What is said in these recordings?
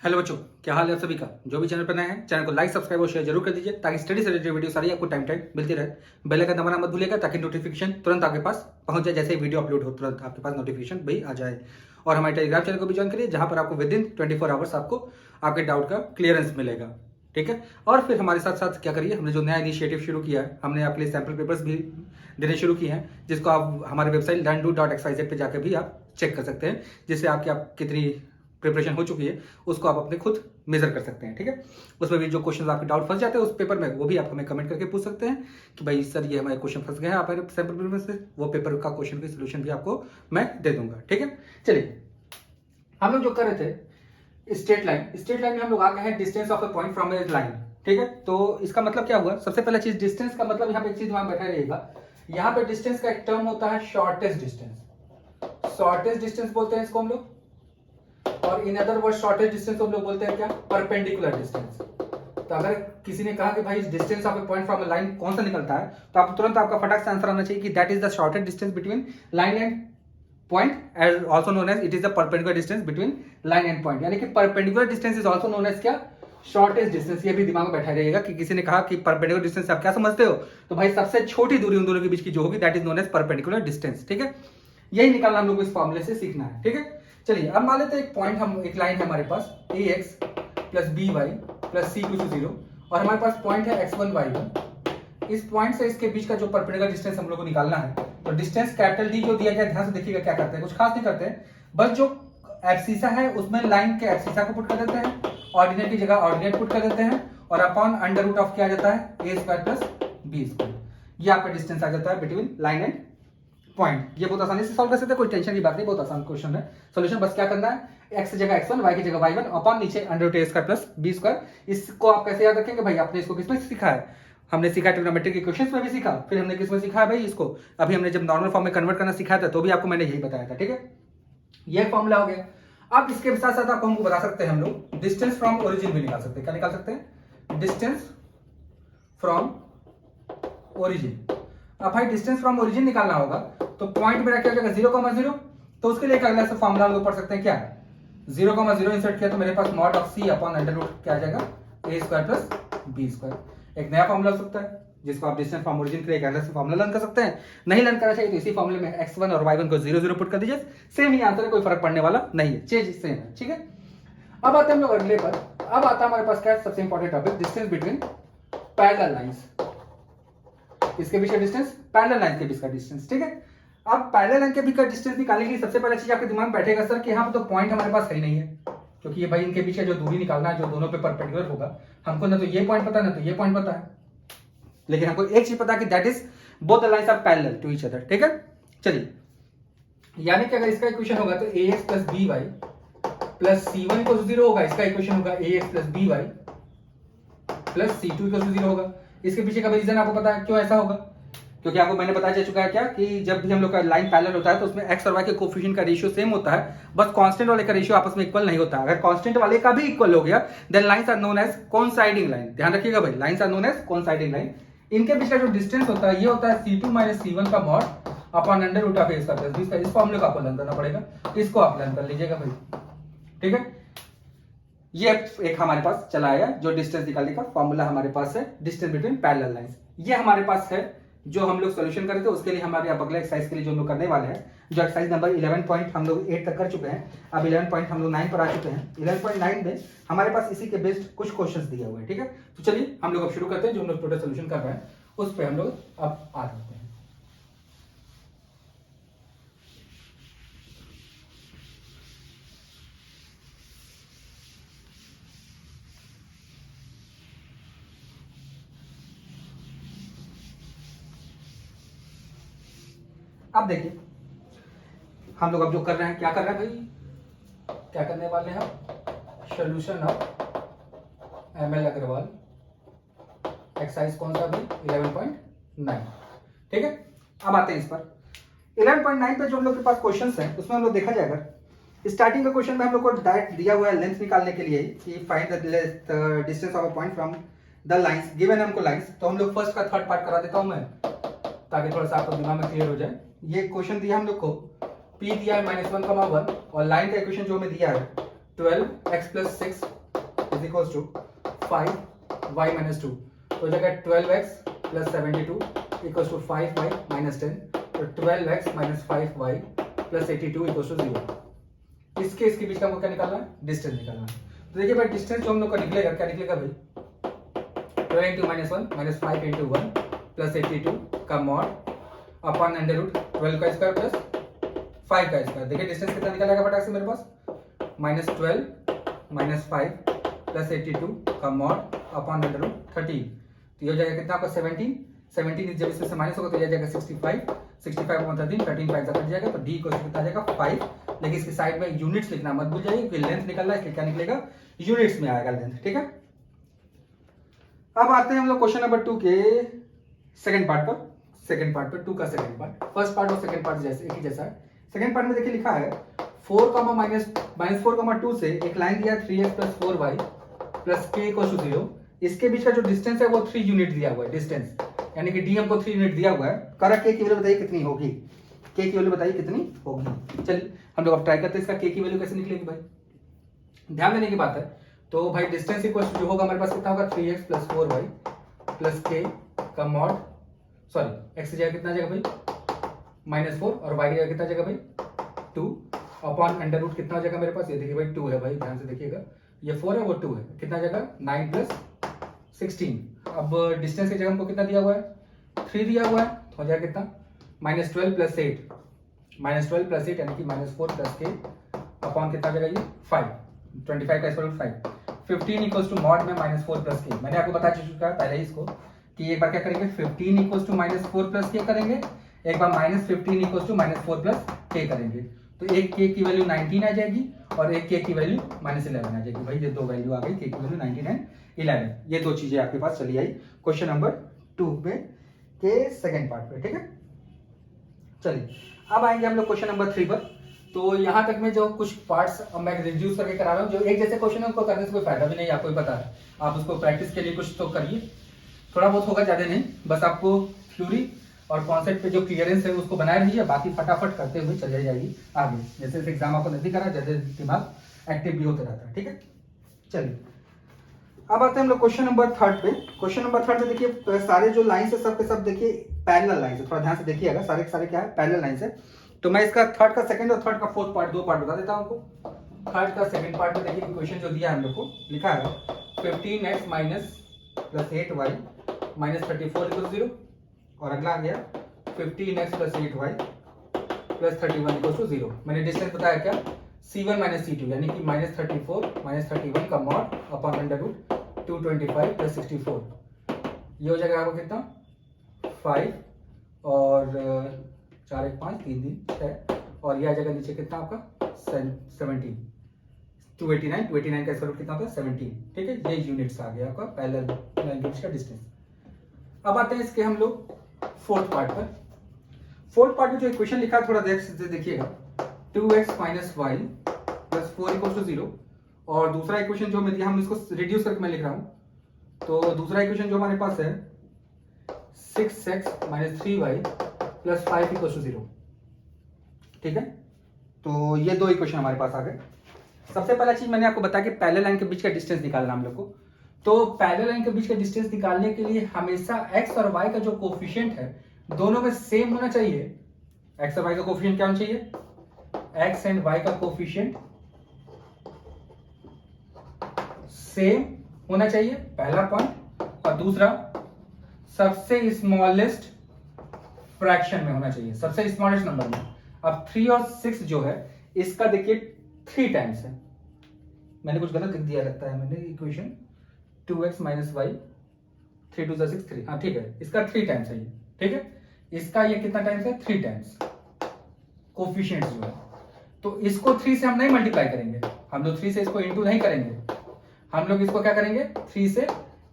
Hello बच्चों, क्या हाल है आप सभी का। जो भी चैनल पर नए हैं चैनल को लाइक सब्सक्राइब और शेयर जरूर कर दीजिए ताकि स्टडी से रिलेटेड वीडियो सारी आपको टाइम टाइम मिलती रहे। बेल आइकन दबाना मत भूलिएगा ताकि नोटिफिकेशन तुरंत आपके पास पहुंच जाए। जैसे ही वीडियो अपलोड हो तुरंत आपके पास नोटिफिकेशन भी आ जाए। और हमारे टेलीग्राम चैनल को भी ज्वाइन करिए जहां पर आपको विद इन 24 आवर्स आपको आपके डाउट का क्लियरेंस मिलेगा। ठीक है। और फिर हमारे साथ साथ क्या करिए, हमने जो नया इनिशिएटिव शुरू किया है, हमने आपके लिए सैम्पल पेपर्स भी देने शुरू किए हैं जिसको आप हमारे वेबसाइट learndo.xyz पे जाकर भी आप चेक कर सकते हैं, जिससे आपकी आप कितनी प्रिपरेशन हो चुकी है उसको आप अपने खुद मेजर कर सकते हैं। ठीक है। उसमें भी जो क्वेश्चन आपके डाउट फंस जाते हैं उस पेपर में, वो भी आप हमें कमेंट करके पूछ सकते हैं कि भाई सर ये हमारे क्वेश्चन फंस गए हैं आप सैम्पल पेपर से, वो पेपर का क्वेश्चन की सोल्यूशन भी आपको मैं दे दूंगा। ठीक है। चलिए, हम लोग जो कर रहे थे स्ट्रेट लाइन में हम लोग आ गए हैं distance of a point from A line. ठीक है। तो इसका मतलब क्या हुआ, सबसे पहला चीज डिस्टेंस का मतलब यहाँ पे एक चीज दिमाग में बैठा रहेगा। यहाँ पे डिस्टेंस का एक टर्म होता है शॉर्टेस्ट डिस्टेंस। शॉर्टेस्ट डिस्टेंस बोलते हैं इसको हम लोग, और in other word shortest distance को हम लोग बोलते हैं क्या, परपेंडिकुलर डिस्टेंस। तो अगर किसी ने कहा कि भाई distance of A point from A line कौन सा निकलता है, तो आप तुरंत आपका फटाक से आंसर आना चाहिए कि that is the shortest distance between line and point, as also known as it is the perpendicular distance between line and point. यानी कि perpendicular distance is also known as क्या, शॉर्टेस्ट डिस्टेंस। ये भी दिमाग में बैठा रहेगा कि किसी ने कहा कि परपेंडिकुलर डिस्टेंस आप क्या समझते हो, तो भाई सबसे छोटी दूरी उन दोनों के बीच की जो होगी that is known as perpendicular distance. ठीक है। यही निकालना हम लोग को इस फॉर्मूले से सीखना है। ठीक है। चलिए, अब मान लेते हैं एक पॉइंट, हम एक लाइन है हमारे पास a x plus b y plus c to zero, और हमारे पास पॉइंट है एक्स वन वाई वन। इस पॉइंट से इसके बीच का जो परपेंडिकुलर डिस्टेंस हम लोग को निकालना है, तो डिस्टेंस कैपिटल डी जो दिया गया, ध्यान से देखिएगा क्या करते हैं, कुछ खास नहीं करते हैं, बस जो एब्सिसा है उसमें लाइन के एब्सिसा को पुट कर देते हैं, ऑर्डिनेट की जगह ऑर्डिनेट पुट कर देते हैं, और अपॉन अंडर रूट ऑफ क्या आ जाता है, ए स्क्वायर प्लस बी स्क्वायर। ये आपका डिस्टेंस आ जाता है बिटवीन लाइन एंड पॉइंट। ये बहुत आसानी से सॉल्व कर सकते हैं, कोई टेंशन की बात नहीं, बहुत आसान क्वेश्चन है। सॉल्यूशन बस क्या करना है, एक्स की जगह x1, y की जगह y1 अपॉन नीचे अंडर रूट ए स्क्वायर प्लस बी स्क्वायर। इसको आप कैसे याद रखेंगे भाई, आपने इसको किसमें सीखा है, हमने सीखा ट्रिग्नोमेट्रिक इक्वेशंस में भी सीखा, फिर हमने किसमें सीखा है भाई इसको, अभी हमने जब नॉर्मल फॉर्म में कन्वर्ट करना सिखाया था तो भी आपको मैंने यही बताया था। ठीक है। यह फॉर्मूला हो गया। अब इसके साथ साथ आपको हमको बता सकते हैं, हम लोग डिस्टेंस फ्रॉम ओरिजिन भी निकाल सकते हैं। क्या निकाल सकते हैं, डिस्टेंस फ्रॉम ओरिजिन। अब भाई डिस्टेंस फ्रॉम ओरिजिन निकालना होगा तो पॉइंट मेरा क्या हो जाएगा, 0,0, तो उसके लिए एक अगला सा फॉर्मूला हम लोग पढ़ सकते हैं क्या, 0,0 इंसर्ट किया तो मेरे पास mod of c upon under root क्या आ जाएगा, a square plus b square. एक नया फॉर्मूला हो सकता है जिसको आप डिस्टेंस फ्रॉम ओरिजिन के लिए एक अलग से फॉर्मूला लर्न कर सकते हैं। नहीं लर्न करना चाहिए तो इसी फॉर्मूले में x1 और y1 को 0,0 पुट कर दीजिए, सेम ही आंसर है, कोई फर्क पड़ने वाला नहीं है, चेंज सेम है। ठीक है। अब आते हैं हम लोग अगले पर। अब आता है हमारे पास क्या, सबसे important topic, distance between parallel lines. इसके बीच का डिस्टेंस, पैरेलल लाइन के बीच का डिस्टेंस। ठीक है। अब पैरेलल लाइन के बीच का डिस्टेंस निकालने के लिए सबसे पहले चीज आपके दिमाग में बैठेगा सर कि यहाँ पे तो पॉइंट हमारे पास है ही नहीं है, क्योंकि ये भाई इनके बीच का जो दूरी निकालना है जो दोनों पे परपेंडिकुलर होगा, हमको ना तो ये पॉइंट पता है ना तो ये पॉइंट पता है, लेकिन हमको एक चीज पता है कि that is both the lines are parallel to each other. ठीक है। चलिए, यानी कि अगर इसका इक्वेशन होगा तो ax plus b y plus c1 equal to 0 होगा, इसका इक्वेशन होगा ax plus b y plus c2 equal to 0 होगा। इसके पीछे का रीजन आपको पता है क्यों ऐसा होगा, क्योंकि आपको मैंने बताया जा चुका है क्या कि जब भी हम लोग का लाइन पैरेलल होता है तो उसमें x और y के कोफिशिएंट का रेशियो सेम होता है, बस कांस्टेंट वाले का रेशियो आपस में इक्वल नहीं होता। अगर कांस्टेंट वाले का भी इक्वल हो गया then lines are known as coinciding line. ध्यान रखिएगा भाई, lines are known as coinciding line. इनके बीच का जो डिस्टेंस होता है ये होता है c2 माइनस c1 का mod upon under root of a square plus b. इस फॉर्मूले को आपको लर्न करना पड़ेगा, इसको आप लर्न कर लीजिएगा भाई। ठीक है। ये एक हमारे पास चला आया जो डिस्टेंस निकालने का फॉर्मूला हमारे पास है, डिस्टेंस बिटवीन पैरेलल लाइंस। ये हमारे पास है जो हम लोग सॉल्यूशन करें थे, उसके लिए हमारे अब अगले एक्सरसाइज के लिए जो हम लोग करने वाले हैं, जो एक्सरसाइज नंबर 11 पॉइंट हम लोग 8 तक कर चुके हैं, अब 11 पॉइंट हम लोग 9 पर आ चुके हैं। 11.9 में हमारे पास इसी के बेस्ड कुछ क्वेश्चंस दिए हुए हैं। ठीक है। तो चलिए हम लोग अब शुरू करते हैं, जो हम लोग टोटल सोल्यूशन कर रहे हैं उस पर हम लोग अब आ जाते हैं। अब देखिए हम लोग अब जो कर रहे हैं, क्या कर रहे हैं भाई, क्या करने वाले हैं, solution of ML Agarwal exercise कौन सा भाई, 11.9। ठीक है। अब आते हैं इस पर 11.9 पे जो हम लोग के पास क्वेश्चंस हैं उसमें हम लोग देखा जाएगा, स्टार्टिंग के क्वेश्चन में हम लोग को डायरेक्ट दिया हुआ है लेंथ निकालने के लिए कि find the distance of a point from the lines given, हमको लाइंस। तो हम लोग फर्स्ट का थर्ड पार्ट करा देता हूं मैं ताकि थोड़ा सा आपको दिमाग में क्लियर हो जाए। ये क्वेश्चन दिया हम लोग को, P दिया है -1, 1 और लाइन का इक्वेशन जो हमें दिया है 12x plus 6 is equal to 5y minus 2। तो हो जाएगा 12x plus 72 equal to 5y minus 10। तो 12x minus 5y plus 82 equal to 0। इसके बीच का हमको क्या निकालना है? डिस्टेंस निकालना है। तो देखिए भाई डिस्टेंस जो हम लोग का निकलेगा, क्या निकलेगा भाई? 12 into minus 1 minus 5 into 1 plus 82 का मॉड अपॉन अंडर रूट 12 का स्क्वायर प्लस 5 का स्क्वायर। देखिए डिस्टेंस कितना निकलेगा फटाक से मेरे पास? माइनस 12 माइनस 5 प्लस 82 का मॉड अपॉन अंडर रूट 13। तो ये हो जाएगा कितना आपका 17 जब इसमें से माइनस होगा तो ये जाएगा 65 अपॉन 13 5 कट जाएगा। तो डी को कितना आ जाएगा 5। लेकिन इसकी साइड में यूनिट्स लिखना मत भूल जाइए, क्योंकि लेंथ निकलना है, इसलिए क्या निकलेगा? यूनिट्स में आएगा लेंथ। ठीक है, अब आते हैं हम लोग क्वेश्चन नंबर 2 के सेकंड पार्ट पर। 2 का सेकंड पार्ट, फर्स्ट पार्ट और सेकंड पार्ट जैसे एक ही जैसा है। सेकंड पार्ट में देखिए लिखा है 4 माइनस 4 2 से एक लाइन दिया 3x plus 4y plus k equal to 0। इसके बीच का जो डिस्टेंस है वो 3 यूनिट दिया हुआ है डिस्टेंस, यानी कि डी हमको 3 यूनिट दिया हुआ है। करा k की वैल्यू बताइए कितनी होगी? k की वैल्यू बताइए कितनी होगी? चलिए हम लोग अब ट्राई करते हैं इसका k की वैल्यू कैसे निकलेगी भाई। ध्यान देने की बात है। तो भाई डिस्टेंस इक्वल जो होगा हमारे पास कितना होगा? 3x plus 4y plus k का मॉड, सॉरी x जाएगा कितना जाएगा भाई? -4 और y जाएगा कितना जाएगा भाई? 2 अपॉन अंडर रूट कितना हो जाएगा मेरे पास? ये देखिए भाई 2 है भाई, ध्यान से देखिएगा, ये 4 है वो 2 है, कितना जाएगा? 9 प्लस 16। अब डिस्टेंस की जगह हमको कितना दिया हुआ है? 3 दिया हुआ है, तो हो जाएगा कितना? -12 प्लस 8 यानी कि -4 प्लस k अपॉन कितना जाएगा ये? 5। 25 का square root 5। 15 equals to mod में -4 प्लस k। मैंने आपको बता चुका है पहले ही इसको कि एक बार क्या करेंगे? 15 इक्वल्स टू -4 प्लस k करेंगे, एक बार -15 इक्वल्स टू -4 प्लस k करेंगे। तो एक k की वैल्यू 19 आ जाएगी और एक k की वैल्यू -11 आ जाएगी। भाई ये दो वैल्यू आ गई, k की वैल्यू 19 एंड 11। ये दो चीजें आपके पास चली आई क्वेश्चन नंबर 2 पे के सेकंड पार्ट पे। ठीक है, चलिए अब आएंगे हम लोग क्वेश्चन नंबर 3 पर। तो यहाँ तक में जो कुछ पार्ट्स मैं रिड्यूस करके करा रहा हूँ, जो एक जैसे क्वेश्चन है उनको करने से कोई फायदा भी नहीं, आपको भी पता है। आप उसको प्रैक्टिस के लिए कुछ तो करिए, थोड़ा बहुत होगा, ज्यादा नहीं, बस आपको थ्योरी और कॉन्सेप्ट पे जो क्लियरेंस है उसको बनाए रहिए, बाकी फटाफट करते हुए चले जाइए आगे। जैसे जैसे एग्जाम आपको नजदीक आ रहा है, जैसे दिमाग एक्टिव भी होता रहता है। ठीक है, चलिए अब आते हैं हम लोग क्वेश्चन नंबर 3 पे। क्वेश्चन नंबर 3 में देखिए सारे जो लाइन है सब के सब देखिए पैरेलल लाइन है, थोड़ा ध्यान से देखिएगा, सारे के सारे क्या है? पैरेलल लाइन है। तो मैं इसका 3rd का सेकंड और 3rd का 4th पार्ट, दो पार्ट बता देता हूं आपको। 3rd का सेकंड पार्ट में देखिए क्वेश्चन जो दिया है हम लोग को, लिखा है 15x minus plus 8y minus 34 equal 0, और अगला आ गया 15x plus 8y plus 31 equal to 0। मैंने डिस्टेंस बताया क्या? c1 माइनस c2, यानी कि -34 माइनस 31 का mod upon under root 225 plus 64। ये हो जाएगा आपको कितना? 5 और 4 1 5 3 3 6, और ये आ जाएगा नीचे कितना आपका? 17। 289 का स्क्वायर रूट कितना होता है? 17। ठीक है, ये यूनिट्स आ गया आपका पैरेलल लाइन के बीच का डिस्टेंस। अब आते हैं इसके हम लोग 4th पार्ट पर। 4th पार्ट में जो इक्वेशन लिखा है थोड़ा देख से देखिएगा, 2x minus y plus 4 equal to 0। और दूसरा इक्वेशन जो मैं दिया, हम इसको रिड्यूस करके मैं लिख रहा हूं। तो दूसरा इक्वेशन जो हमारे पास है 6x minus 3y plus 5 equal to 0। ठीक है, तो ये दो इक्वेशन हमारे पास आ गए। सबसे पहला चीज मैंने आपको बताया कि पैरेलल लाइन के बीच का डिस्टेंस निकालना हम लोग को। तो पैरेलल लाइन के बीच का डिस्टेंस निकालने के लिए हमेशा x और y का जो कोफिशिएंट है दोनों में सेम होना चाहिए। x और y का कोफिशिएंट क्या होना चाहिए? x एंड y का कोफिशिएंट सेम होना चाहिए, पहला पॉइंट। और दूसरा सबसे स्मॉलेस्ट फ्रैक्शन में होना चाहिए, सबसे स्मॉलेस्ट नंबर में। अब 3 और 6 जो है इसका देखिए 3 टाइम्स है। मैंने कुछ गलत लिख दिया लगता है, मैंने इक्वेशन 2x माइनस वाई 3 2 6 3, हाँ ठीक है, इसका 3 टाइम्स है ये। ठीक है, इसका ये कितना टाइम्स है? 3 टाइम्स कोफिशिएंट जो है। तो इसको 3 से हम नहीं मल्टीप्लाई करेंगे, हम लोग 3 से इसको इंटू नहीं करेंगे, हम लोग इसको क्या करेंगे? 3 से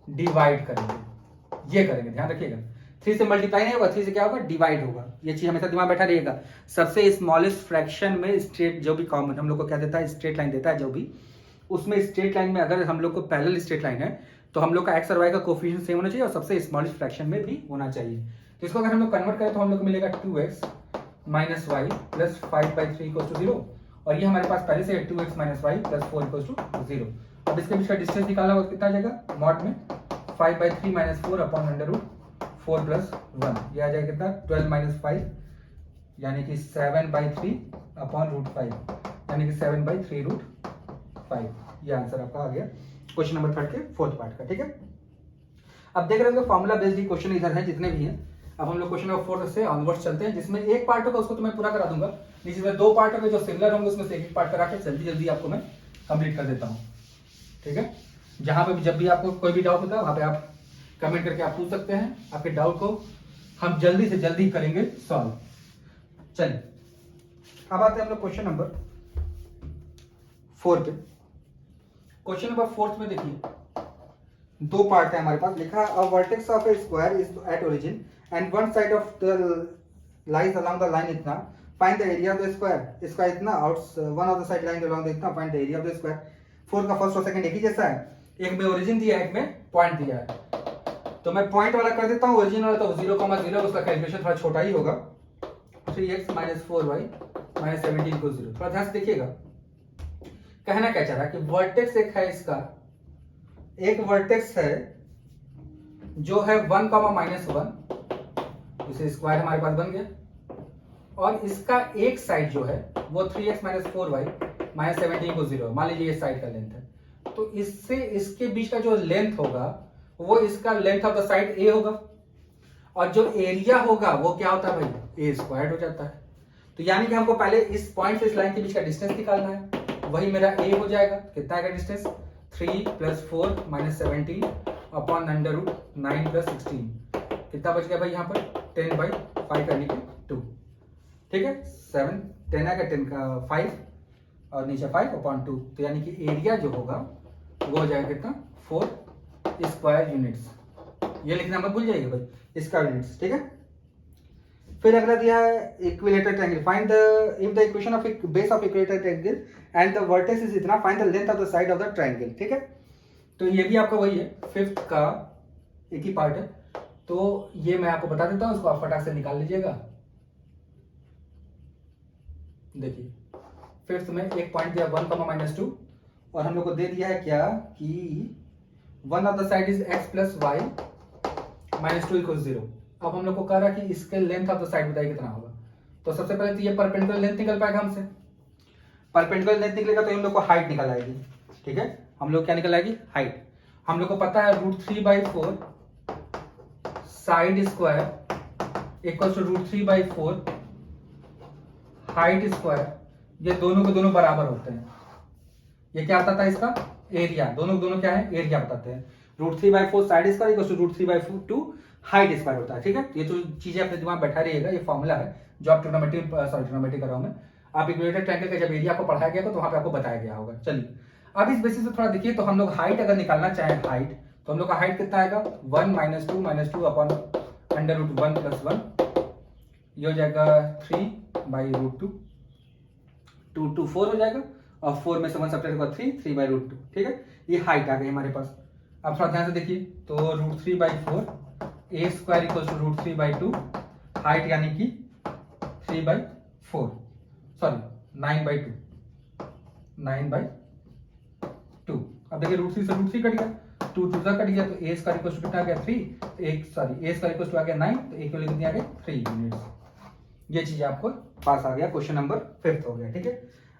डिवाइड करेंगे, ये करेंगे, ध्यान रखिएगा। 3 से मल्टीप्लाई नहीं होगा, 3 से क्या होगा? डिवाइड होगा। ये चीज हमेशा दिमाग बैठा रहिएगा। सबसे स्मॉलेस्ट फ्रैक्शन में स्ट्रेट जो भी कॉमन हम लोग को क्या देता है? स्ट्रेट लाइन देता है जो भी, उसमें स्ट्रेट लाइन में अगर हम लोग को पैरेलल स्ट्रेट लाइन है तो हम लोग का एक्स और वाई का कोफिशिएंट सेम होना चाहिए और सबसे स्मॉलेस्ट फ्रैक्शन में भी होना चाहिए। तो इसको अगर हम लोग कन्वर्ट करें तो हम लोग को मिलेगा 2x minus y plus 5/3 equal to 0, और ये हमारे पास पहले से 2x minus y plus 4 equals to 0। अब इसके बीच का डिस्टेंस निकालना होगा, कितना आ जाएगा मॉड में 5/3 minus 4 upon under root 4 plus 1, ये आ जाएगा कितना 12 माइनस 5 यानी कि 7/3 अपॉन रूट 5 यानी कि 7/3 रूट 5। ये आंसर आपका आ गया क्वेश्चन नंबर 3 के 4th पार्ट का। ठीक है, अब देख रहे हो फॉर्मूला बेस्ड क्वेश्चन इधर है जितने भी हैं। अब हम लोग क्वेश्चन नंबर 4 से ऑनवर्ड्स चलते हैं, जिसमें एक पार्ट होगा उसको तो मैं पूरा करा दूंगा, जिसमें 2 पार्ट होंगे जो सिमिलर होंगे उसमें से एक पार्ट करा के जल्दी जल्दी आपको मैं कंप्लीट कर देता हूँ। ठीक है, जहां पे जब भी आपको कोई भी डाउट होता है वहां पे आप कमेंट करके आप पूछ सकते हैं, आपके डाउट को हम जल्दी से जल्दी करेंगे सॉल्व। चलिए अब आते हैं हम लोग क्वेश्चन नंबर 4 पे। क्वेश्चन नंबर 4 में देखिए 2 पार्ट है हमारे पास, लिखा a vertex of a square is at origin and one side of the lies along the line इतना, find the area of the square. Square इतना और one of the side line along the इतना, find the area of the square. 4 का first और second एक ही जैसा है, एक में ओरिजिन दिया है एक में पॉइंट दिया है, तो मैं पॉइंट वाला कर देता हूं, ओरिजिन वाला तो 0,0, उसका कैलकुलेशन थोड़ा छोटा ही होगा, 3x माइनस 4y माइनस 17 को 0। थोड़ा ध्यान से देखिएगा, कहना क्या चाह रहा है कि वर्टेक्स एक है, इसका एक वर्टेक्स है जो है 1,-1, इसे स्क्वायर हमारे पास बन गया, और इसका एक साइड जो है वो 3x माइनस 4y माइनस 17 को 0, मान लीजिए ये साइड का लेंथ है, तो इससे इसके बीच का जो लेंथ होगा वो इसका length of the side a होगा, और जो एरिया होगा वो क्या होता है भाई, a स्क्वायर्ड हो जाता है। तो यानी कि हमको पहले इस पॉइंट से इस लाइन के बीच का डिस्टेंस निकालना है, वही मेरा a हो जाएगा। कितना आएगा डिस्टेंस, 3 + 4 - 17 अपॉन अंडर रूट 9 + 16, कितना बच गया भाई यहाँ पर 10/5 यानी कि 2। ठीक है, 7 10 आएगा, 10 का 5 और नीचे 5 अपॉन 2, तो यानी कि एरिया जो होगा वो हो जाएगा कितना 4 स्क्वायर यूनिट्स। ये लिखना मत भूल जाइए भाई, स्क्वायर यूनिट्स। ठीक है, फिर अगला दिया है equilateral triangle, find the if the equation of base of equilateral triangle and the vertex is इतना, find the length of the side of the triangle. ठीक है, तो ये भी आपका वही है, 5th का एक ही पार्ट है, तो ये मैं आपको बता देता हूं, इसको आप फटाक से निकाल लीजिएगा। देखिए 5th में एक पॉइंट दिया 1,-2, और हम लोग को दे दिया है क्या कि one of the side is x + y -2 = 0। अब हम लोग को कह रहा है कि इसके लेंथ ऑफ द साइड बताइए कितना होगा, तो सबसे पहले तो ये परपेंडिकुलर लेंथ निकल पाएगा हमसे, परपेंडिकुलर लेंथ निकलेगा तो हम लोग को हाइट निकल आएगी। ठीक है, हम लोग क्या निकल आएगी, हाइट। हम लोग को पता है √3/4 side square equal to √3/4 height square, ये दोनों के दोनों बराबर होते हैं। ये क्या आता था इसका एरिया, दोनों दोनों क्या है एरिया बताते हैं। √3/4 side square equal to √3/2 height square होता है। ठीक है, ये जो चीजें अपने दिमाग बैठा रहिएगा, ये फॉर्मूला है जो आप ट्रिग्नोमेट्री कर रहा हूं मैं, आप इक्विलेटरल ट्रायंगल का जब एरिया को पढ़ाया गया तो वहां पे आपको बताया गया होगा। चलिए अब इस बेसिस से थोड़ा देखिए, तो हम लोग हाइट अगर निकालना चाहें हाइट, तो हम लोग का हाइट कितना आएगा 1 - 2 अपॉन अंडर रूट 1 + 1, ये हो जाएगा 3/√2, 2 2 4 हो जाएगा, और 4 में से 1 सब्ट्रैक्ट होगा 3 3/√2। ठीक है, ये हाइट आ गई हमारे पास। अब थोड़ा ध्यान से देखिए, तो √3/4 a square equal to √3/2 height यानी कि 3/4 सॉरी 9/2 9/2। अब देखिए √3 से √3 कट गया, 2 2 कट गया, तो a स्क्वायर इक्वल टू कितना आ गया 3, a स्क्वायर इक्वल टू आ गया 9, तो a की वैल्यू कितनी आ गई 3 यूनिट्स। ये चीज आपको पास आ गया, क्वेश्चन नंबर 5th हो गया। ठीक है,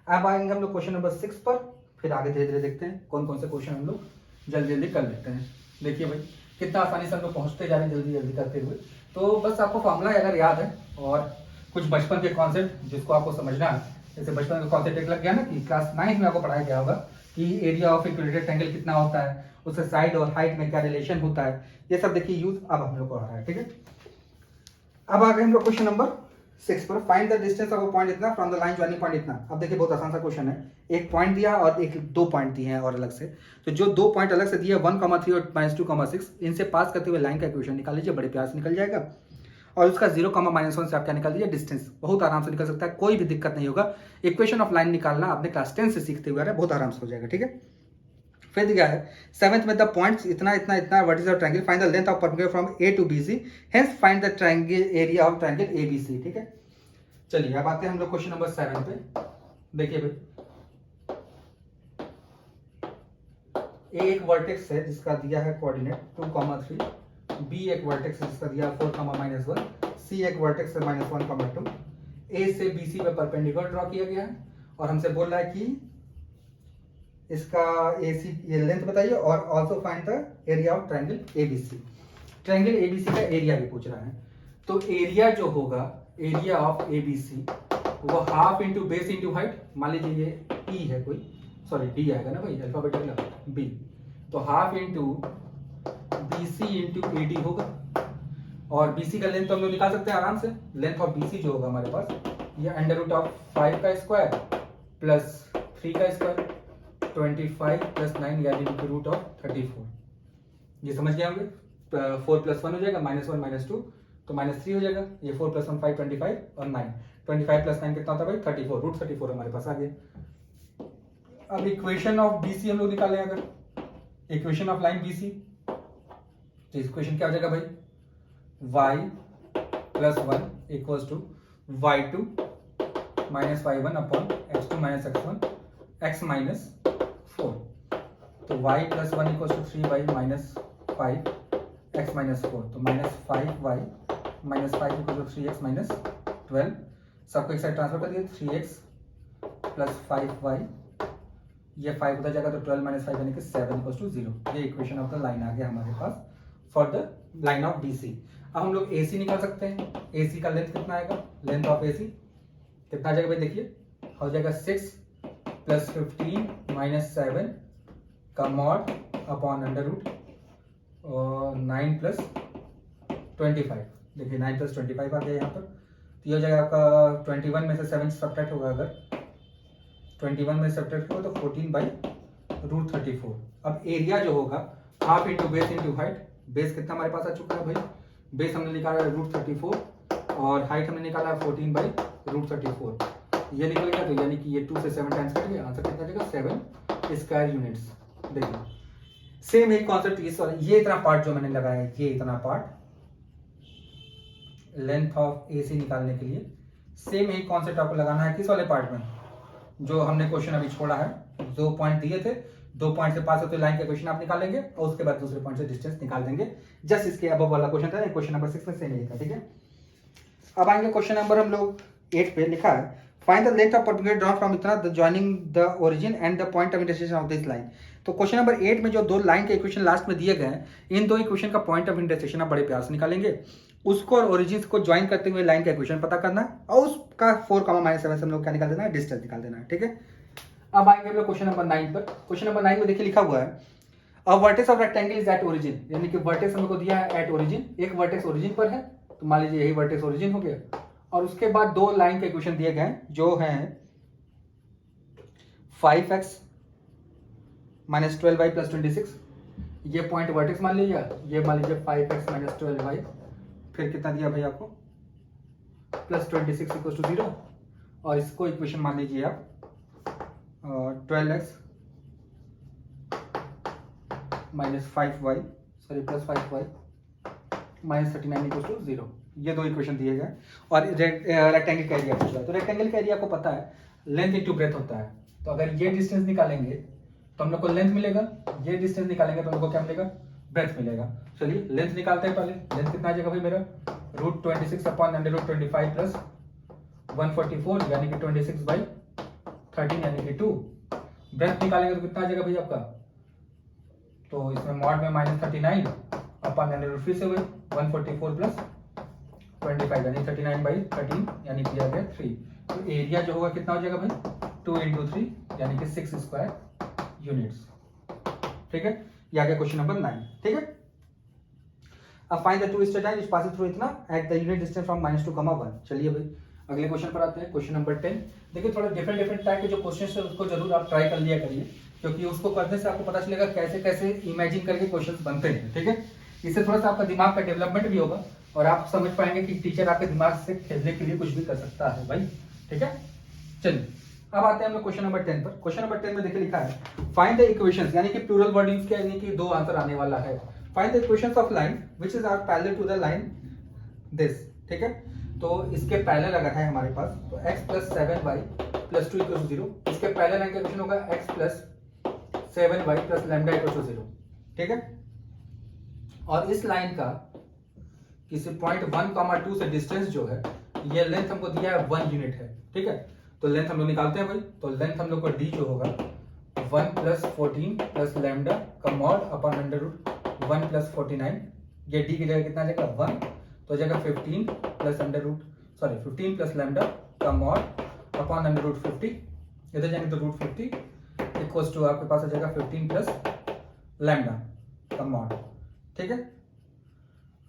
अब आएंगे हम लोग क्वेश्चन नंबर 6 पर, फिर आगे धीरे धीरे देखते हैं कौन कौन से क्वेश्चन हम लोग जल्दी जल्दी कर लेते हैं। देखिए भाई कितना आसानी से हम लोग पहुंचते जा रहे हैं जल्दी जल्दी करते हुए। तो बस आपको फॉर्मूला अगर याद है और कुछ बचपन के कॉन्सेप्ट जिसको आपको समझना है, जैसे बचपन का कॉन्सेप्ट एक लग गया ना कि क्लास 9 में आपको पढ़ाया गया होगा कि एरिया ऑफ इक्विलेटरल ट्रायंगल कितना होता है, उससे साइड और हाइट में क्या रिलेशन होता है, ये सब देखिए यूज अब हम लोग को आ रहा है। ठीक है, अब आ गए हम लोग क्वेश्चन नंबर 6 पर, find the distance of a point इतना from the line joining point इतना। अब देखिए बहुत आसान सा क्वेश्चन है, एक पॉइंट दिया और एक 2 पॉइंट दिए हैं और अलग से, तो जो 2 पॉइंट अलग से दिए 1,3 और -2,6, इनसे पास करते हुए लाइन का इक्वेशन निकाल लीजिए, बड़े प्यार से निकल जाएगा, और उसका 0,-1 से आप क्या निकाल दीजिए डिस्टेंस, बहुत आराम से निकल सकता है, कोई भी दिक्कत नहीं होगा। इक्वेशन ऑफ लाइन निकालना आपने क्लास 10 से सीखते हुए आ रहे हैं, बहुत आराम से हो जाएगा। ठीक है, फिर दिया है 7th में द पॉइंट्स इतना इतना इतना what is the triangle, find the length of perpendicular from A to BC, hence find the triangle area of triangle ABC। ठीक है, चलिए अब आते हैं हम लोग क्वेश्चन नंबर 7 पे। देखिए भाई, ए एक वर्टेक्स है जिसका दिया है कोऑर्डिनेट 2,3, बी एक वर्टेक्स है जिसका दिया 4,-1, सी एक वर्टेक्स है -1,2, ए से बी सी पे परपेंडिकुलर ड्रॉ किया गया है और हमसे बोल रहा है कि इसका AC ये लेंथ बताइए और also find the area of triangle ABC। Triangle ABC का एरिया भी पूछ रहा है, तो एरिया जो होगा, एरिया ऑफ ABC वो half into base into height, मान लीजिए ये E है कोई, सॉरी D आएगा ना भाई, अल्फाबेटिकल B, तो half into BC into AD होगा। और BC का लेंथ तो हम लोग निकाल सकते हैं आराम से, लेंथ ऑफ BC जो होगा हमारे पास ये √5 का स्क्वायर प्लस 3 का स्क्वायर 25 प्लस 9 यानी √34। ये समझ गए होंगे, 4 + 1 हो जाएगा, -1 -2 तो -3 हो जाएगा, ये 4 + 1 5 25 और 9 25 + 9 कितना होता है भाई 34, √34 हमारे पास आ गया। अब इक्वेशन ऑफ BC हम लोग निकालें, अगर इक्वेशन ऑफ लाइन BC, तो इक्वेशन क्या हो जाएगा भाई, y + 1 = y2 - y1 upon x2 - x1 x - 4, तो y + 1 = 3y - 5 x - 4, तो -5y - 5 = 3x - 12, सबको एक साइड ट्रांसफर कर दिए, 3x + 5y, ये 5 होता जाएगा तो 12 - 5 यानी कि 7 = 0। ये इक्वेशन ऑफ द लाइन आ गया हमारे पास for the line of BC। अब हम लोग AC निकाल सकते हैं, AC का लेंथ कितना आएगा, लेंथ ऑफ AC कितना आ जाएगा भाई, देखिए हो जाएगा 6 + 15 - 7 का मॉड अपॉन √ और 9 + 25, देखिए 9 + 25 आ गया यहाँ पर, तो ये हो जाएगा आपका 21 में से 7 सब्ट्रैक्ट होगा, अगर 21 में सब्ट्रैक्ट होगा तो 14/√34। अब एरिया जो होगा half into base into height, base कितना हमारे पास आ चुका है भाई, बेस हमने निकाला है √34 और हाइट हमने निकाला है 14/√34, ये निकल गया, तो यानी कि ये 2 से 7 टाइम्स कट गया, आंसर कितना आ जाएगा 7 स्क्वायर यूनिट्स। देखिए सेम एक कॉन्सेप्ट इस वाला, ये इतना पार्ट जो मैंने लगाया है, ये इतना पार्ट लेंथ ऑफ AC निकालने के लिए सेम एक कॉन्सेप्ट आपको लगाना है किस वाले पार्ट में, जो हमने क्वेश्चन अभी छोड़ा है, 2 पॉइंट दिए थे, 2 पॉइंट से पास होते लाइन का क्वेश्चन आप निकालेंगे और उसके बाद दूसरे पॉइंट से डिस्टेंस निकाल देंगे, जस्ट इसके अबव वाला क्वेश्चन था, क्वेश्चन नंबर 6 में सेम यही था, ठीक है। अब आएंगे क्वेश्चन नंबर हम लोग 8 पे, लिखा है find the length of perpendicular drawn from इतना the joining the origin and the point of intersection of this line. तो क्वेश्चन नंबर 8 में जो दो लाइन के इक्वेशन लास्ट में दिए गए हैं, इन दो इक्वेशन का पॉइंट ऑफ इंटरसेक्शन आप बड़े प्यार से निकालेंगे, उसको और ओरिजिन को ज्वाइन करते हुए लाइन का इक्वेशन पता करना है और उसका 4, -7 से हम लोग क्या निकाल देना है, डिस्टेंस निकाल देना है, ठीक है। अब आएंगे हम लोग क्वेश्चन नंबर 9 पर। क्वेश्चन नंबर 9 में देखिए लिखा हुआ है अ vertex of rectangle is at origin, यानी कि वर्टेक्स हमको दिया है एट ओरिजिन, एक वर्टेक्स ओरिजिन पर है, तो मान लीजिए यही वर्टेक्स ओरिजिन हो गया, और उसके बाद दो लाइन के इक्वेशन दिए गए जो हैं 5x - 12y + 26, ये पॉइंट वर्टेक्स मान लीजिए, ये मान लीजिए 5x - 12y, फिर कितना दिया भाई आपको +26 = 0, और इसको इक्वेशन मान लीजिए आप 12x - 5y +5y - 39 = 0, ये दो इक्वेशन दिए गए, और रेक्टेंगल का एरिया पूछ रहा है, तो रेक्टेंगल का एरिया को पता है लेंथ इंटू ब्रेथ होता है, तो अगर ये डिस्टेंस निकालेंगे तो हम लोग को लेंथ मिलेगा, ये डिस्टेंस निकालेंगे तो हम लोग को क्या मिलेगा, ब्रेथ मिलेगा। चलिए लेंथ निकालते हैं पहले, लेंथ कितना आ जाएगा भाई मेरा √26 अपॉन √25 प्लस 144 यानी कि 26/13 यानी कि 2। ब्रेथ निकालेंगे तो कितना आ जाएगा भाई आपका, तो इसमें मॉड में -39 अपॉन फिर से वही 144 प्लस 25 यानी 39/13 यानी कि आ गया 3। तो एरिया जो होगा कितना हो जाएगा भाई 2 × 3 यानी कि 6 स्क्वायर यूनिट्स, ठीक है। ये आ गया क्वेश्चन नंबर 9, ठीक है। अब find the two straight line which passes through इतना at the unit distance from -2, 1। चलिए भाई अगले क्वेश्चन पर आते हैं, क्वेश्चन नंबर 10। देखिए थोड़ा डिफरेंट टाइप के जो क्वेश्चन है उसको जरूर आप ट्राई कर लिया करिए, क्योंकि उसको करने से आपको पता चलेगा कैसे कैसे इमेजिन करके क्वेश्चन बनते हैं, ठीक है। इससे थोड़ा सा आपका दिमाग का डेवलपमेंट भी होगा और आप समझ पाएंगे कि टीचर आपके दिमाग से खेलने के लिए कुछ भी कर सकता है भाई, ठीक है। चलिए अब आते हैं हम लोग क्वेश्चन नंबर 10 पर। क्वेश्चन नंबर 10 में देखिए लिखा है फाइंड द इक्वेशंस, यानी कि प्लूरल वर्डिंग्स के, यानी कि दो आंसर आने वाला है। Find the equations of line which is are parallel to the line this, ठीक है। तो इसके पैरेलल अगर है हमारे पास तो x + 7y plus 2 equal to 0। इसके पहले लाइन का इक्वेशन होगा x plus 7y plus lambda equal to 0। ठीक है, और इस लाइन का किसी पॉइंट 1,2 से डिस्टेंस जो है, ये लेंथ हमको दिया है 1 यूनिट है। ठीक है, तो लेंथ हम लोग निकालते हैं भाई। तो लेंथ हम लोग को d जो होगा 1 प्लस 14 प्लस लैम्डा का mod upon under root 1 plus 49। ये d की जगह कितना आ जाएगा 1, तो हो जाएगा 15 plus under root 15 plus lambda का मॉड अपॉन अंडर रूट 50। इधर जाएंगे तो रूट 50 इक्वल्स टू आपके पास आ जाएगा 15 प्लस लैम्डा का मॉड। ठीक है,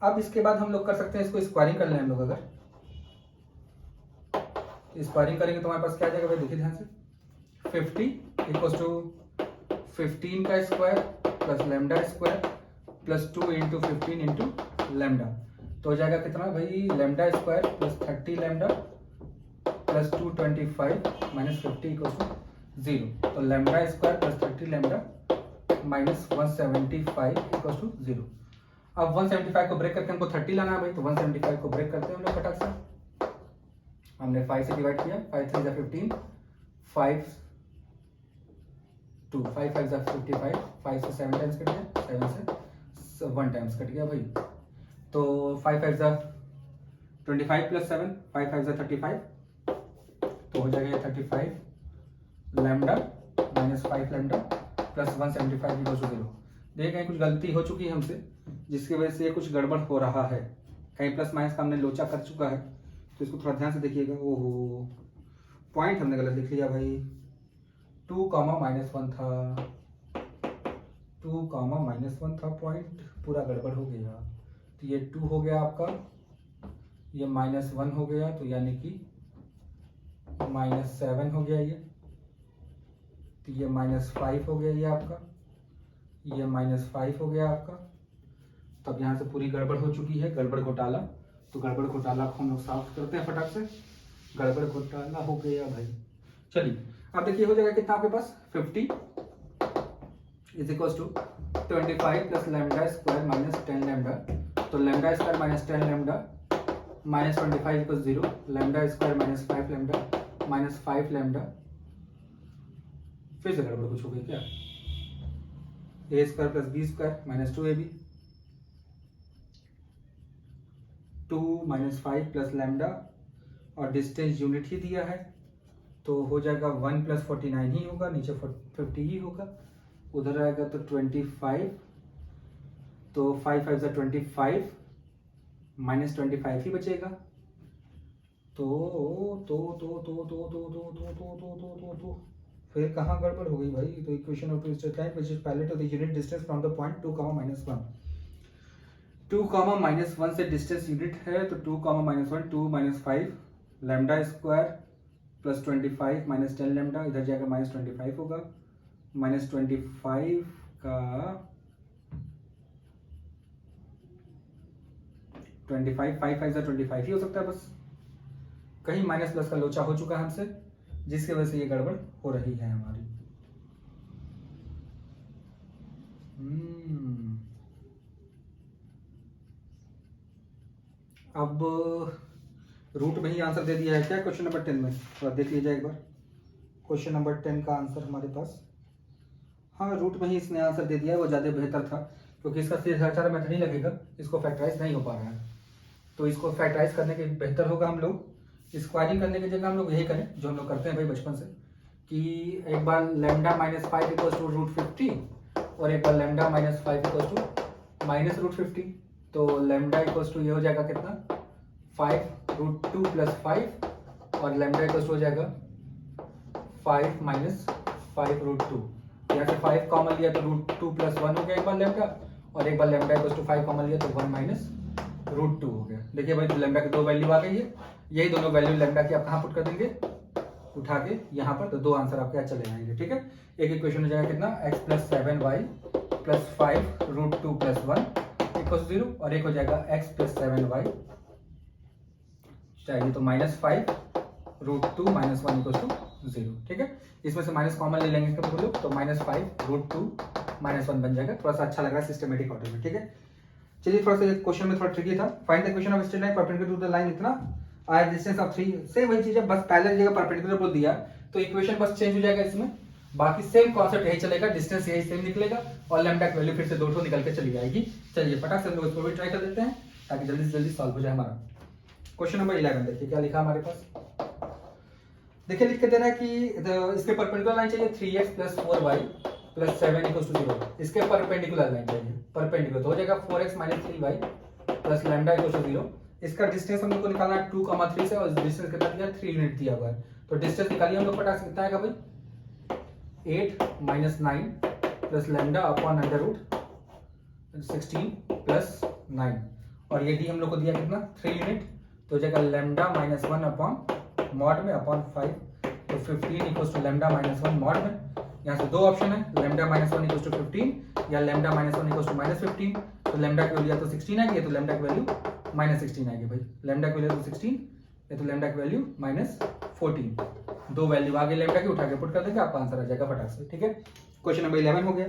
अब इसके बाद हम लोग कर सकते हैं, इसको स्क्वायरिंग कर लें हम लोग। अगर स्क्वायरिंग करेंगे तो हमारे पास क्या आ जाएगा भाई, देखिए ध्यान से। 50 इक्वल्स टू 15 का square plus lambda square plus 2 into 15 into lambda, तो हो जाएगा कितना भाई, lambda square plus 30 lambda plus 225 minus 50 equals to 0। तो lambda square plus 30 lambda minus 175 equals to 0। अब 175 को ब्रेक करके हमको 30 लाना है भाई, तो 175 को ब्रेक करते हैं हम लोग फटाक से। हमने 5 से डिवाइड किया, 5 3 15, 5 2 5 5 55, 5 से 7 टाइम्स कट गया, 7 से 1 टाइम्स कट गया भाई। तो 5 5 25 प्लस 7, 5 5 35, तो हो जाएगा 35 lambda minus 5 lambda plus 175 equal to 0। देखिए कहीं कुछ गलती हो चुकी है हमसे, जिसकी वजह से कुछ गड़बड़ हो रहा है। कहीं प्लस माइनस का हमने लोचा कर चुका है, तो इसको थोड़ा ध्यान से देखिएगा। ओहो, पॉइंट हमने गलत लिख लिया भाई। 2 कॉमा माइनस 1 था, 2 कॉमा माइनस 1 था, पॉइंट पूरा गड़बड़ हो गया। तो ये 2 हो गया आपका, ये माइनस 1 हो गया, तो यानी कि माइनस 7 हो गया ये। तो ये माइनस 5 हो गया ये आपका, ये माइनस 5 हो गया आपका। तब यहाँ से पूरी गड़बड़ हो चुकी है, गड़बड़ घोटाला। तो गड़बड़ घोटाला को हम लोग साफ करते हैं फटाक से। गड़बड़ घोटाला हो गया भाई। चलिए अब देखिए हो जाएगा कितना आपके पास, 50 is equal to 25 plus lambda square minus 10 lambda. तो lambda square minus 10 lambda minus 25 equal 0, lambda square minus 5 lambda minus 5 lambda. फिर से गड़बड़ कुछ हो गई क्या, a square plus b square minus 2ab, 2 minus 5 plus lambda, और डिस्टेंस यूनिट ही दिया है, तो हो जाएगा 1 प्लस 49 ही होगा, नीचे 50 ही होगा। उधर आएगा तो 25, तो 5 5 जा 25 माइनस 25 ही बचेगा। तो फिर कहाँ गड़बड़ हो गई भाई। तो equation of straight line which is parallel to the unit distance from the point 2 minus 1। 2 minus 1 से डिस्टेंस यूनिट है, तो 2 minus 1, 2 minus 5 lambda square plus 25 minus 10 lambda, इधर जाएगा माइनस 25 होगा, माइनस 25 का 25 5 5 25 ही हो सकता है बस। कहीं माइनस प्लस का लोचा हो चुका है हमसे, जिसकी वजह से ये गड़बड़ हो रही है हमारी। अब रूट में ही आंसर दे दिया है क्या क्वेश्चन नंबर 10 में, थोड़ा देख लीजिए एक बार। क्वेश्चन नंबर 10 का आंसर हमारे पास, हाँ रूट में ही इसने आंसर दे दिया है, वो ज़्यादा बेहतर था, क्योंकि इसका सीधा मेथड नहीं लगेगा, इसको फैक्टराइज नहीं हो पा रहा है। तो इसको फैक्टराइज करने के बेहतर होगा हम लोग स्क्वायरिंग करने की जगह हम लोग यही करें जो हम लोग करते हैं भाई बचपन से, कि एक बार lambda minus 5 equals to root 50, और एक बार lambda minus 5 equals to minus root 50। तो लैम्डा इक्वल्स टू ये हो जाएगा कितना, 5 रूट 2 प्लस 5, और लैम्डा इक्वल्स टू हो जाएगा 5 माइनस 5 रूट 2। यहाँ से 5 कॉमन लिया तो रूट 2 प्लस 1 हो गया एक बार लैम्डा, और एक बार लैम्डा इक्वल्स टू 5 कॉमन लिया तो 1 माइनस रूट 2 हो गया। देखिए भाई लैम्डा की 2 वैल्यू आ गई है, यही दोनों वैल्यू लैम्डा की आप कहाँ पुट कर देंगे, उठा के यहाँ पर, तो 2 आंसर आपके यहाँ चले जाएंगे। ठीक है, एक इक्वेशन हो जाएगा कितना, x plus 7y plus 5 root 2 plus 1 equal 0, और एक हो जाएगा x प्लस 7y चाहिए तो minus 5 root 2 minus 1 equal to 0। ठीक है, इसमें से माइनस कॉमन ले लेंगे इसका लोग, तो माइनस 5 रूट 2 माइनस 1 बन जाएगा। थोड़ा सा अच्छा लग रहा है सिस्टमेटिक ऑर्डर में। ठीक है, चलिए थोड़ा सा क्वेश्चन में थोड़ा ट्रिकी था। Find the equation of straight line perpendicular to the line इतना आर डिस्टेंस ऑफ 3, सेम वही चीज है, बस पैरेलल जगह परपेंडिकुलर बोल दिया, तो इक्वेशन बस चेंज हो जाएगा इसमें, बाकी सेम कॉन्सेप्ट यही चलेगा, डिस्टेंस यही सेम निकलेगा और लैम्डा की वैल्यू फिर से 2 निकल के चली जाएगी। चलिए फटाक से हम लोग इसको भी ट्राई कर देते हैं ताकि जल्दी से जल्दी सॉल्व हो जाए हमारा। क्वेश्चन नंबर 11 देखिए क्या लिखा हमारे पास। देखिए लिख के दे रहा है कि इसके परपेंडिकुलर लाइन चाहिए 3x + 4y + 7 = 0। इसके परपेंडिकुलर लाइन चाहिए, परपेंडिकुलर तो हो जाएगा 4x - 3y + लैम्डा = 0। इसका डिस्टेंस हम लोग को निकालना है 2, 3 से और डिस्टेंस कितना दिया 3 यूनिट दिया हुआ है। तो डिस्टेंस निकालिए हम लोग फटाक से, कितना आएगा भाई 8 - 9 + लैम्डा अपॉन √16 + 9 और ये डी हम लोग को दिया कितना 3 यूनिट, तो हो जाएगा लैम्डा -1 अपॉन मॉड में अपॉन 5, तो 15 = लैम्डा -1 मॉड में। यहाँ से दो ऑप्शन है, लैम्डा -1 = 15 या लैम्डा -1 = -15। तो लैम्डा की वैल्यू या तो 16 आएगी, तो लैम्डा की वैल्यू -16 आएगी भाई। लैम्डा की वैल्यू तो 16 या तो लैम्डा की वैल्यू -14, दो वैल्यू आगे लैम्डा की उठा के पुट कर देंगे, आपका आंसर आ जाएगा फटाक से। ठीक है, क्वेश्चन नंबर 11 हो गया।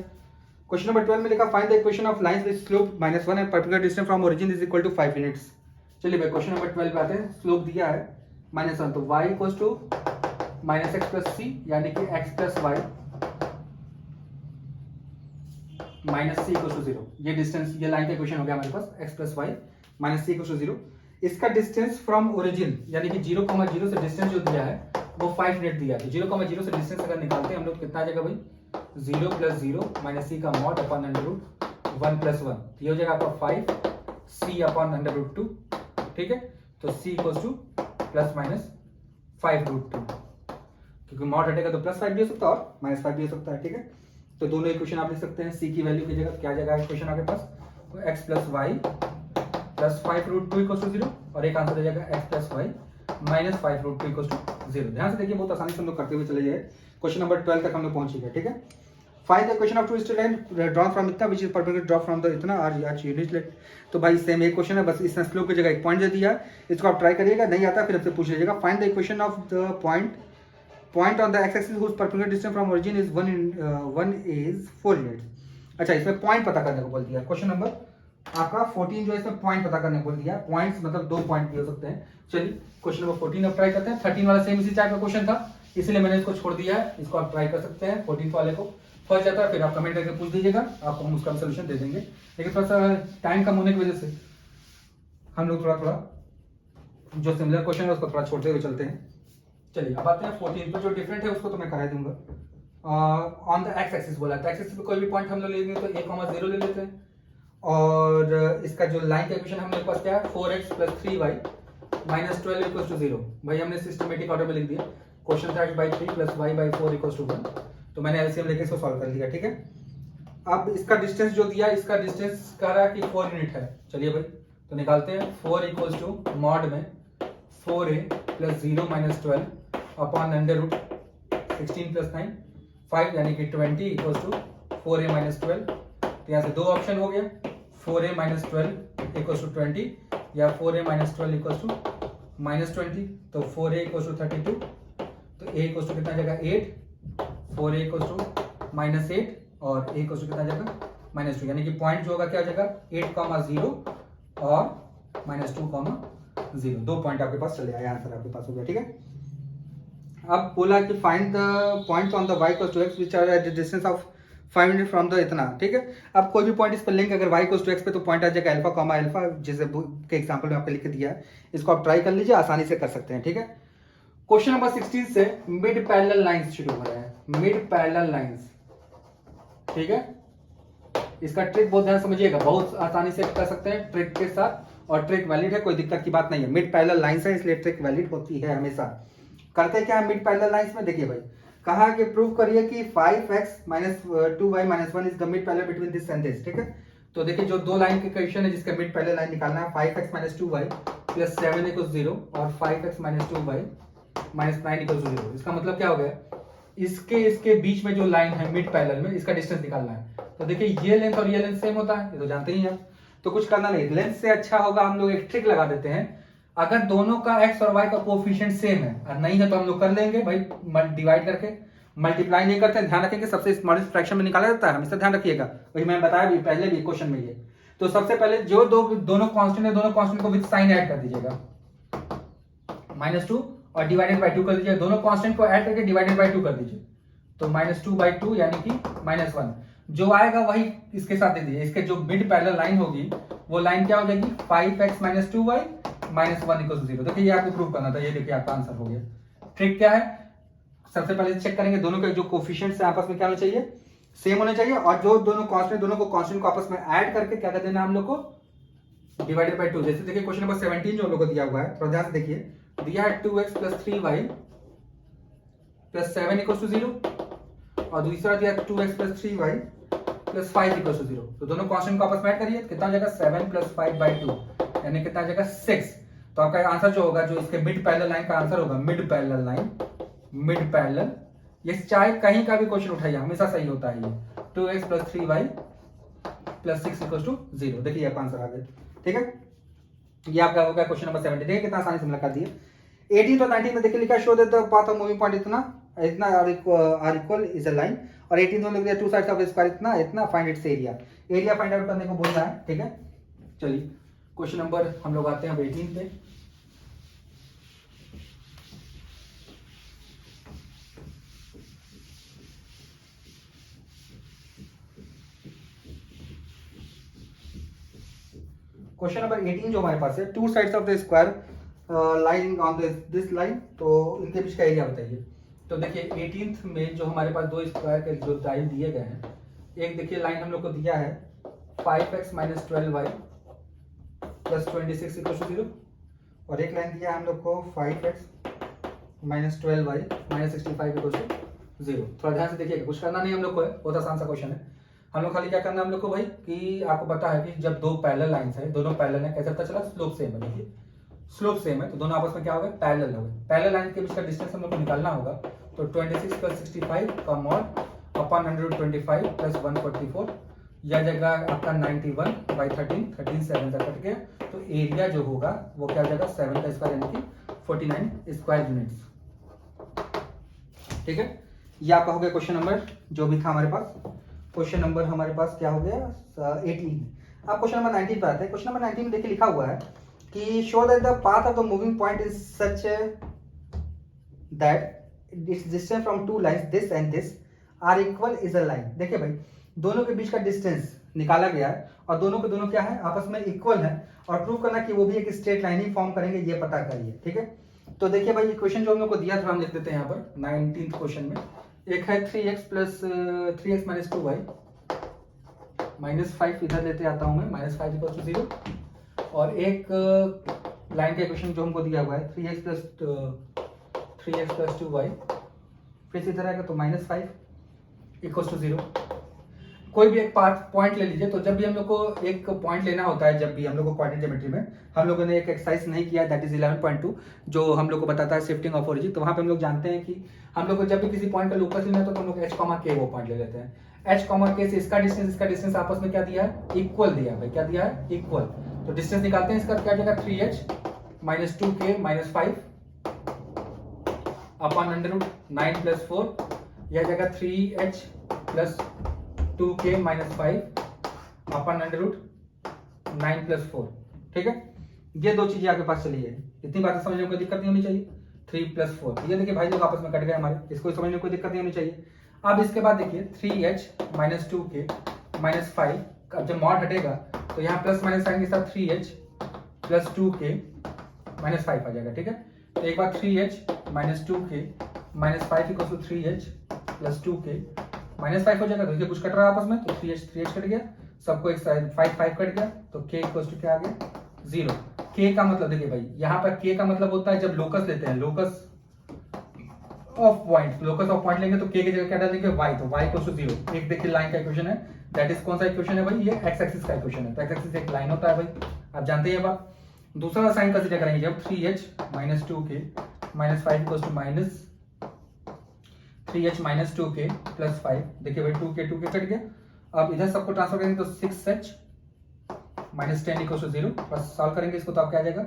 क्वेश्चन नंबर 12 में लिखा find the equation of lines with slope -1 and perpendicular distance from origin is equal to 5 units. चलिए भाई क्वेश्चन नंबर 12 पे आते हैं। स्लोप दिया है -1, तो y = -x + c यानी कि x + y -c = 0। ये डिस्टेंस, ये लाइन का इक्वेशन हो गया हमारे पास, x + y -c = 0। इसका डिस्टेंस फ्रॉम ओरिजिन यानी कि 0,0 से डिस्टेंस जो दिया है वो 5 यूनिट दिया है। 0,0 से डिस्टेंस अगर निकालते हैं हम लोग, कितना आ जाएगा भाई 0 + 0 -c का मॉड अपॉन √1 + 1, ये हो जाएगा आपका 5c अपॉन √2। ठीक है, तो c = ±5√2, क्योंकि मॉड हटेगा तो +5 भी हो सकता है और -5 भी हो सकता है। ठीक है, तो दोनों इक्वेशन आप लिख सकते हैं। c की वैल्यू की जगह क्या जगह इक्वेशन आपके पास, तो x + y + 5√2 = 0 और एक आंसर हो जाएगा x + y - 5√2 = 0। ध्यान से देखिए, बहुत आसानी से हम लोग करते हुए चले जाए। क्वेश्चन नंबर 12 तक हम लोग पहुंच गए। ठीक है, find the equation of two straight line drawn from इतना which is perpendicular drop from the इतना आर यूनिट लेट। तो भाई सेम एक क्वेश्चन है, बस इसने स्लोप की जगह एक पॉइंट दे दिया, इसको आप ट्राई करिएगा, नहीं आता फिर आपसे पूछ लीजिएगा। Find the equation of the point on the x axis whose perpendicular distance from origin is 1 is 4 units. अच्छा, इसमें पॉइंट पता करने को बोल दिया। क्वेश्चन नंबर आपका 14 जो है इसमें पॉइंट पता करने को बोल दिया। पॉइंट्स मतलब 2 पॉइंट भी हो सकते हैं। चलिए क्वेश्चन नंबर 14 अब ट्राई करते हैं। 13 वाला सेम इसी टाइप का क्वेश्चन था, इसलिए मैंने इसको छोड़ दिया है। इसको आप ट्राई कर सकते हैं 14 वाले को, फंस जाता है फिर आप कमेंट करके पूछ दीजिएगा, आपको हम उसका सोल्यूशन दे देंगे। लेकिन थोड़ा सा टाइम कम होने की वजह से हम लोग थोड़ा जो सिमिलर क्वेश्चन है उसको थोड़ा छोड़ते हुए चलते हैं। चलिए अब आते हैं 14 पर, जो डिफरेंट है उसको तो मैं करा दूंगा। ऑन द एक्स एक्सिस बोला, तो एक्स एक्सिस पे कोई भी पॉइंट हम लोग लेंगे तो 1,0 ले लेते हैं और इसका जो लाइन का इक्वेशन हम लोग पास क्या है 4x + 3y - 12 = 0। भाई हमने सिस्टमेटिक ऑर्डर में लिख दिया। क्वेश्चन था x/3 + y/4 = 1, तो मैंने एलसीएम लेके इसको सॉल्व कर लिया। ठीक है, अब इसका डिस्टेंस जो दिया, इसका डिस्टेंस कह रहा है कि 4 यूनिट है। चलिए भाई तो निकालते हैं। 4 = मॉड में 4a + 0 - 12 अपॉन √16 + 9 5 यानी कि 20 = 4a - 12। तो यहाँ से दो ऑप्शन हो गया, 4a - 12 = 20 या 4a - 12 = -20। तो 4a = 32, तो a = कितना जाएगा 8, 4a = -8 और a = कितना जाएगा -2, यानी कि पॉइंट जो होगा क्या हो जाएगा 8,0 और -2,0। 2 पॉइंट आपके पास चले आए, आंसर आपके पास हो गया। ठीक है, अब बोला कि find the points on the y = x which are at the distance of 5 unit from the इतना। ठीक है, अब कोई भी पॉइंट इस पर लेंगे, अगर y = x पे तो पॉइंट आ जाएगा अल्फा, अल्फा, जैसे के एग्जांपल में आपको लिख के दिया है। इसको आप ट्राई कर लीजिए, आसानी से कर सकते हैं। ठीक है, क्वेश्चन नंबर 16 से मिड पैरेलल लाइंस शुरू हो रहा है, मिड पैरेलल लाइंस। ठीक है, इसका ट्रिक बहुत ध्यान समझिएगा, बहुत आसानी से कर सकते हैं ट्रिक के साथ, और ट्रिक वैलिड है, कोई दिक्कत की बात नहीं है। मिड पैरेलल लाइंस है इसलिए ट्रिक वैलिड होती है हमेशा। करते क्या है मिड पैरेलल लाइंस में, देखिए भाई कहा कि प्रूव करिए कि 5x - 2y - 1 is the mid parallel between this and this. ठीक है, तो देखिए जो दो लाइन के क्वेश्चन है जिसका मिड पैरेलल लाइन निकालना है, 5x - 2y + 7 = 0 और 5x - 2y - 9 = 0। इसका मतलब क्या हो गया, इसके बीच में जो लाइन है मिड पैरेलल में, इसका डिस्टेंस निकालना है। तो देखिए ये लेंथ और ये लेंथ सेम होता है, ये तो जानते ही हैं आप, तो कुछ करना नहीं। लेंथ से अच्छा होगा हम लोग एक ट्रिक लगा देते हैं, अगर दोनों का x और y का कोफिशिएंट सेम है और नहीं है तो हम लोग कर लेंगे भाई डिवाइड करके, मल्टीप्लाई नहीं करते हैं। ध्यान रखेंगे सबसे स्मॉलेस्ट फ्रैक्शन में निकाला जाता है, हमेशा ध्यान रखिएगा, वही मैं बताया भी पहले भी क्वेश्चन में ये। तो सबसे पहले जो दोनों कांस्टेंट है, दोनों कांस्टेंट को विद साइन ऐड कर दीजिएगा, -2 और डिवाइडेड बाई 2 कर दीजिए, दोनों कांस्टेंट को ऐड करके डिवाइडेड बाई 2 कर दीजिए, तो -2/2 यानी कि -1 जो आएगा वही इसके साथ दे दीजिए। इसके जो मिड पैरेलल लाइन होगी वो लाइन क्या हो जाएगी 5x - 2y -1 = 0। देखिए ये आपको प्रूव करना था, ये देखिए आपका आंसर हो गया। ट्रिक क्या है, सबसे पहले चेक करेंगे दोनों के जो कोफिशिएंट्स हैं आपस में क्या होना चाहिए, सेम होना चाहिए, और जो दोनों कांस्टेंट दोनों को कांस्टेंट को आपस में ऐड करके क्या कर देना हम लोग को डिवाइडेड बाई 2। जैसे देखिए क्वेश्चन नंबर 17 जो हम लोग को दिया हुआ है, थोड़ा ध्यान से देखिए, दिया है 2x + 3y + 7 = 0, और दूसरा दिया 2x + 3y + 5 = 0। तो दोनों कांस्टेंट को आपस में ऐड करिए, कितना हो जाएगा 7 + 5/2 यानी कितना आ जाएगा 6। तो आपका आंसर जो होगा, जो इसके मिड पैरेलल लाइन का आंसर होगा, mid parallel line, mid parallel, ये चाहे कहीं का भी क्वेश्चन उठाइए हमेशा सही होता है ये, 2x + 3y + 6 = 0। देखिए आपका आंसर आ गया, ठीक है। ये आपका हो गया क्वेश्चन नंबर 17। देखिए कितना आसानी से हमने कर दिया। 18 और 19 में देखिए लिखा show that the path of moving point इतना are equal is a line, और 18 में लिख दिया टू साइड्स ऑफ स्क्वायर इतना find its area. Area find out करने को बोल रहा है, ठीक है। चलिए क्वेश्चन नंबर हम लोग आते हैं अब 18 पे। क्वेश्चन नंबर 18 जो हमारे पास है, to sides of the square lying on this line, तो इनके बीच का एरिया बताइए। तो देखिए 18th में जो हमारे पास दो स्क्वायर के जो लाइन दिए गए हैं, एक देखिए लाइन हम लोग को दिया है 5x - 12y + 26 = 0, और एक लाइन दिया है हम लोग को 5x - 12y - 65 = 0। थोड़ा ध्यान से देखिएगा, कुछ करना नहीं हम लोग को है, बहुत आसान सा क्वेश्चन है। हम लोग खाली क्या करना है हम लोग को भाई, कि आपको पता है कि जब दो पैरेलल लाइंस है, दोनों पैरेलल है, कैसे पता चला, स्लोप सेम है। देखिए स्लोप सेम है तो दोनों आपस में क्या हो गए, पैरेलल हो गए। पैरेलल लाइन के बीच का डिस्टेंस हम लोग को निकालना होगा, तो 26 + 65 का मॉड अपॉन 125 + 144, यह जगह आपका 91/13, 13 7 से कट गया, तो एरिया जो होगा वो क्या हो जाएगा 7 का स्क्वायर यानी कि 49 स्क्वायर यूनिट्स, ठीक है। ये आपका हो गया क्वेश्चन नंबर जो भी था हमारे पास। क्वेश्चन नंबर हमारे पास क्या हो गया 18। अब क्वेश्चन नंबर 19 पे आते हैं। क्वेश्चन नंबर 19 में देखिए लिखा हुआ है कि show that the path of the moving point is such that its distance from two lines this and this are equal is a line. देखिए भाई दोनों के बीच का डिस्टेंस निकाला गया है और दोनों के दोनों क्या है, आपस में इक्वल है, और प्रूव करना कि वो भी एक स्ट्रेट लाइन ही फॉर्म करेंगे, ये पता करिए, ठीक है। तो देखिए भाई क्वेश्चन जो हम लोग को दिया था हम लिख देते हैं यहाँ पर 19th क्वेश्चन में। एक है 3x + 3x - 2y -5, इधर लेते आता हूं मैं, -5 = 0, और एक लाइन का इक्वेशन जो हमको दिया हुआ है 3x + 2y, फिर से इधर आएगा तो -5 = 0। कोई भी एक पॉइंट ले लीजिए। तो जब भी हम लोग को एक पॉइंट लेना होता है, जब भी हम लोग को कोऑर्डिनेट ज्योमेट्री में हम लोगों ने एक एक्सरसाइज नहीं किया, दैट इज 11.2, जो हम लोग को बताता है शिफ्टिंग ऑफ ओरिजिन। तो वहां पे हम लोग जानते हैं कि हम लोग को जब भी किसी पॉइंट का लोकस लेना है तो हम लोग h, k वो पॉइंट ले लेते हैं। h, k से इसका डिस्टेंस आपस में क्या दिया है, इक्वल दिया है भाई, क्या दिया है, इक्वल। तो डिस्टेंस निकालते हैं, इसका क्या जाएगा 3h - 2k - 5 अपॉन √9 + 4, यह जाएगा 3h + 2k - 5 अपॉन √9 + 4, ठीक है। ये दो चीजें आपके पास चली है, इतनी बातें समझने में कोई दिक्कत नहीं होनी चाहिए। 3 + 4, ये देखिए भाई लोग आपस में कट गए हमारे, इसको समझने में कोई दिक्कत नहीं होनी चाहिए। अब इसके बाद देखिए 3h - 2k - 5, अब जब मॉड हटेगा तो यहाँ प्लस माइनस साइन के साथ 3h + 2k - 5 आ जाएगा, ठीक है। तो एक बार 3h - 2k - 5 = 3h + 2k - 5 हो जाएगा। तो ये कुछ कट रहा है आपस में, तो 3h कट गया, सबको एक साइड 5 कट गया, तो k = क्या आ गया 0। k का मतलब देखिए भाई, यहाँ पर k का मतलब होता है जब लोकस लेते हैं, लोकस ऑफ पॉइंट लेंगे तो k की जगह क्या डालेंगे y, तो y = 0। एक देखिए लाइन का इक्वेशन है, दैट इज कौन सा इक्वेशन है भाई, ये x एक्सिस का इक्वेशन है। तो x एक्सिस एक लाइन होता है भाई, आप जानते हैं बात। दूसरा साइन कंसीडर करेंगे जब 3h - 2k - 5 = -3h - 2k + 5, देखिए भाई 2k कट गया। अब इधर सबको ट्रांसफर करेंगे तो 6h - 10 = 0, बस सॉल्व करेंगे इसको तो आप क्या आ जाएगा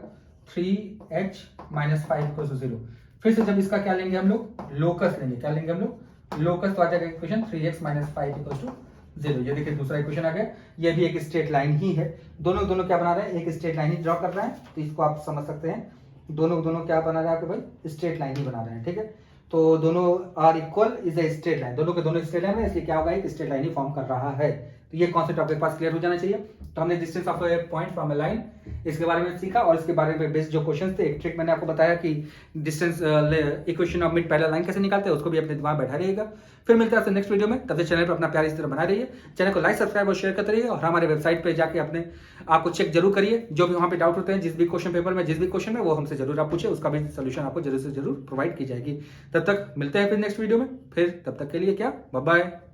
3h - 5 = 0। फिर से जब इसका क्या लेंगे हम लोग, लोकस लेंगे, क्या लेंगे हम लोग, लोकस, तो आ जाएगा इक्वेशन 3x - 5 = 0। ये देखिए दूसरा इक्वेशन आ गया, ये भी एक स्ट्रेट लाइन ही है, दोनों क्या बना रहे हैं, एक स्ट्रेट लाइन ही ड्रॉ कर रहे हैं। तो इसको आप समझ सकते हैं दोनों क्या बना रहे हैं आपके भाई, स्ट्रेट लाइन ही बना रहे हैं, ठीक है। तो दोनों are equal is a straight line, दोनों के दोनों स्ट्रेट लाइन है, इसलिए क्या होगा, एक स्ट्रेट लाइन ही फॉर्म कर रहा है। तो ये कॉन्सेप्ट आपके पास क्लियर हो जाना चाहिए। तो हमने distance of A point from A line इसके बारे में सीखा, और इसके बारे में बेस्ड जो क्वेश्चन थे, एक ट्रिक मैंने आपको बताया कि distance equation of mid parallel line कैसे निकालते हैं, उसको भी अपने दिमाग में बैठा रहिएगा। फिर मिलते हैं आपसे नेक्स्ट वीडियो में, तब तक चैनल पर अपना प्यार इस तरह बना रहिए। चैनल को लाइक सब्सक्राइब और शेयर करते रहिए, और हमारे वेबसाइट पे जाके अपने आपको चेक जरूर करिए, जो भी वहाँ पे डाउट होते हैं, जिस भी क्वेश्चन पेपर में जिस भी क्वेश्चन में, वो हमसे जरूर आप पूछे, उसका भी सोल्यूशन आपको जरूर से जरूर प्रोवाइड की जाएगी। तब तक मिलते हैं फिर नेक्स्ट वीडियो में, फिर तब तक के लिए क्या, बाय बाय।